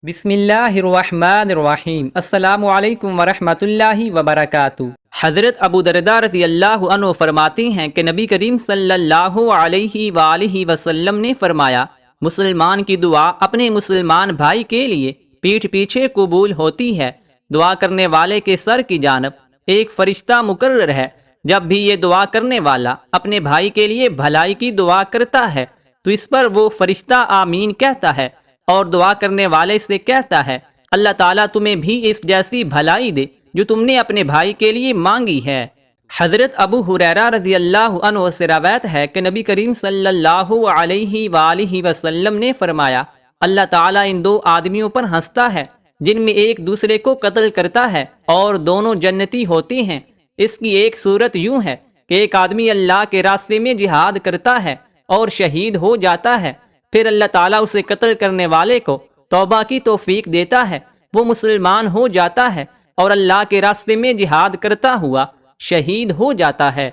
بسم اللہ الرحمن الرحیم۔ السلام علیکم ورحمۃ اللہ وبرکاتہ۔ حضرت ابو درداء رضی اللہ عنہ فرماتے ہیں کہ نبی کریم صلی اللہ علیہ وآلہ وسلم نے فرمایا، مسلمان کی دعا اپنے مسلمان بھائی کے لیے پیٹھ پیچھے قبول ہوتی ہے۔ دعا کرنے والے کے سر کی جانب ایک فرشتہ مقرر ہے۔ جب بھی یہ دعا کرنے والا اپنے بھائی کے لیے بھلائی کی دعا کرتا ہے تو اس پر وہ فرشتہ آمین کہتا ہے، اور دعا کرنے والے سے کہتا ہے، اللہ تعالیٰ تمہیں بھی اس جیسی بھلائی دے جو تم نے اپنے بھائی کے لیے مانگی ہے۔ حضرت ابو ہریرہ رضی اللہ عنہ سے روایت ہے کہ نبی کریم صلی اللہ علیہ وآلہ وسلم نے فرمایا، اللہ تعالیٰ ان دو آدمیوں پر ہنستا ہے جن میں ایک دوسرے کو قتل کرتا ہے اور دونوں جنتی ہوتے ہیں۔ اس کی ایک صورت یوں ہے کہ ایک آدمی اللہ کے راستے میں جہاد کرتا ہے اور شہید ہو جاتا ہے، پھر اللہ تعالیٰ اسے قتل کرنے والے کو توبہ کی توفیق دیتا ہے، وہ مسلمان ہو جاتا ہے اور اللہ کے راستے میں جہاد کرتا ہوا شہید ہو جاتا ہے۔